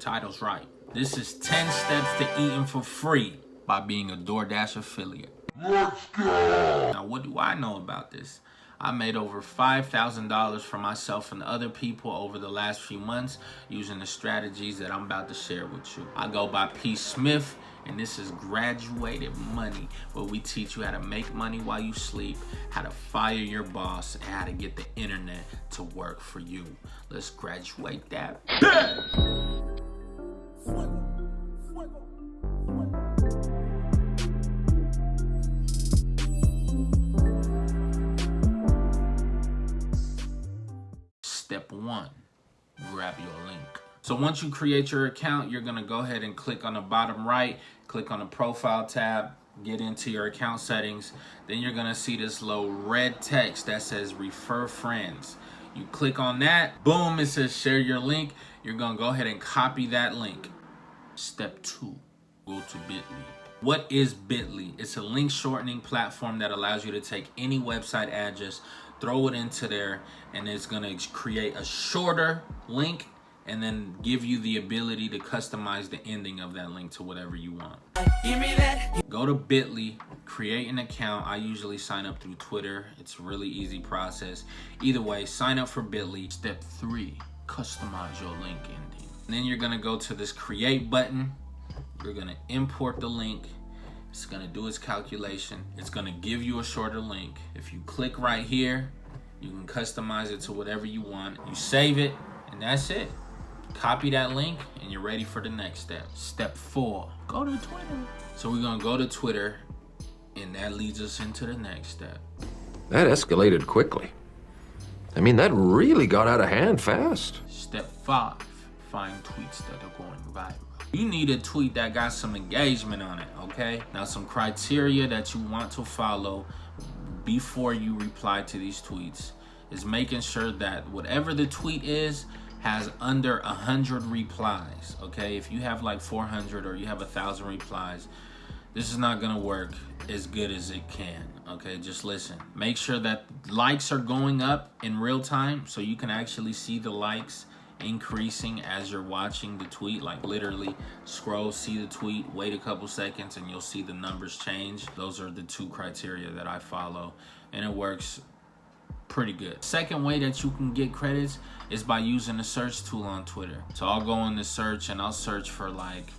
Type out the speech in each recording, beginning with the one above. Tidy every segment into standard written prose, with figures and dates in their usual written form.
Title's right. This is 10 steps to eating for free by being a DoorDash affiliate. Let's go! Now, what do I know about this? I made over $5,000 for myself and other people over the last few months using the strategies that I'm about to share with you. I go by P. Smith, and this is Graduated Money, where we teach you how to make money while you sleep, how to fire your boss, and how to get the internet to work for you. Let's graduate that. Step 1, grab your link. So once you create your account, you're gonna go ahead and click on the bottom right, click on the profile tab, get into your account settings. Then you're gonna see this little red text that says refer friends. You click on that, boom, it says share your link. You're gonna go ahead and copy that link. Step 2, go to Bitly. What is Bitly? It's a link shortening platform that allows you to take any website address, throw it into there, and it's gonna create a shorter link and then give you the ability to customize the ending of that link to whatever you want. Give me that. Go to Bitly, create an account. I usually sign up through Twitter. It's a really easy process. Either way, sign up for Bitly. Step 3, customize your link ending. And then you're gonna go to this create button. You're gonna import the link. It's gonna do its calculation. It's gonna give you a shorter link. If you click right here, you can customize it to whatever you want. You save it, and that's it. Copy that link, and you're ready for the next step. Step 4, go to Twitter. So we're gonna go to Twitter, and that leads us into the next step. That escalated quickly. I mean, that really got out of hand fast. Step 5, find tweets that are going viral. You need a tweet that got some engagement on it, okay? Now, some criteria that you want to follow before you reply to these tweets is making sure that whatever the tweet is has under 100 replies, okay? If you have like 400 or you have 1,000 replies, this is not gonna work as good as it can, okay? Just listen. Make sure that likes are going up in real time so you can actually see the likes increasing as you're watching the tweet. Like literally scroll, see the tweet, wait a couple seconds, and you'll see the numbers change. Those are the 2 criteria that I follow, and it works pretty good. Second way that you can get credits is by using the search tool on Twitter. So I'll go in the search and I'll search for like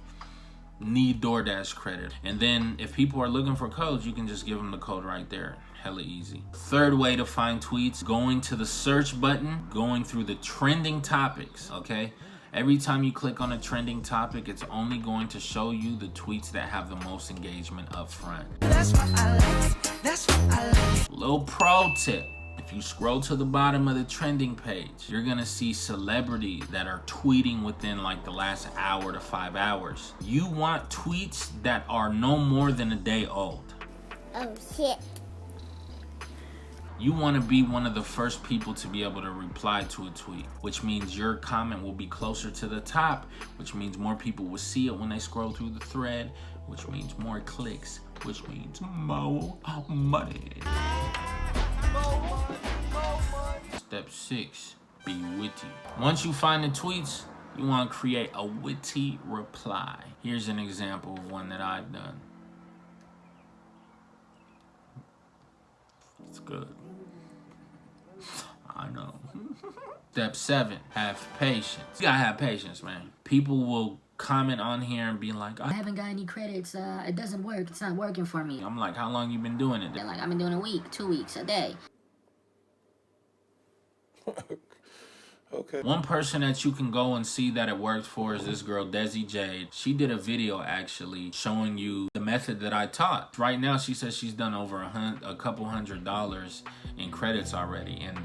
need DoorDash credit, and then if people are looking for codes, you can just give them the code right there. Hella easy. Third way to find tweets, going to the search button, going through the trending topics, okay? Every time you click on a trending topic, it's only going to show you the tweets that have the most engagement up front. That's what I like. That's what I like. Little pro tip. If you scroll to the bottom of the trending page, you're gonna see celebrities that are tweeting within like the last hour to 5 hours. You want tweets that are no more than a day old. Oh shit. You want to be one of the first people to be able to reply to a tweet, which means your comment will be closer to the top, which means more people will see it when they scroll through the thread, which means more clicks, which means more money. Step 6, be witty. Once you find the tweets, you want to create a witty reply. Here's an example of one that I've done. It's good. I know. Step 7, have patience. You gotta have patience, man. People will comment on here and be like, I haven't got any credits, it doesn't work, it's not working for me. I'm like, how long you been doing it? They're like, I've been doing a week, 2 weeks, a day. Okay. One person that you can go and see that it worked for is this girl, Desi Jade. She did a video actually showing you the method that I taught. Right now, she says she's done over a couple $100 in credits already, and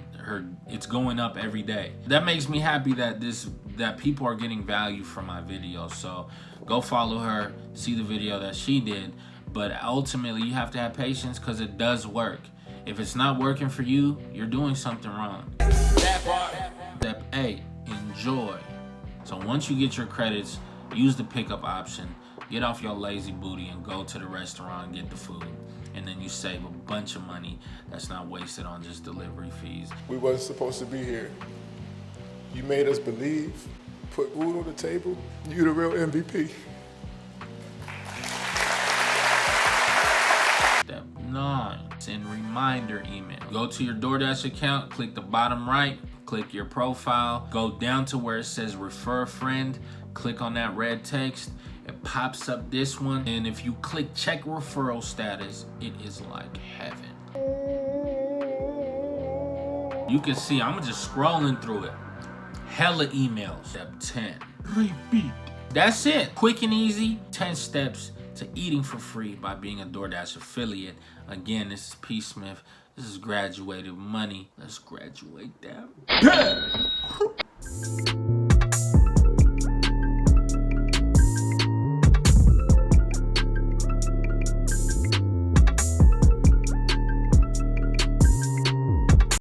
it's going up every day. That makes me happy that people are getting value from my videos. So go follow her, see the video that she did. But ultimately, you have to have patience because it does work. If it's not working for you, you're doing something wrong. Step 8, enjoy. So once you get your credits, use the pickup option, get off your lazy booty and go to the restaurant and get the food. And then you save a bunch of money that's not wasted on just delivery fees. We wasn't supposed to be here. You made us believe put food on the table, you the real MVP. Step 9, send reminder email. Go to your DoorDash account, click the bottom right, click your profile, go down to where it says refer a friend, click on that red text, it pops up this one, and if you click check referral status, it is like heaven. You can see I'm just scrolling through it. Hella emails. Step 10, repeat. That's it. Quick and easy, 10 steps to eating for free by being a DoorDash affiliate. Again, this is P. Smith. This is Graduated Money. Let's graduate that.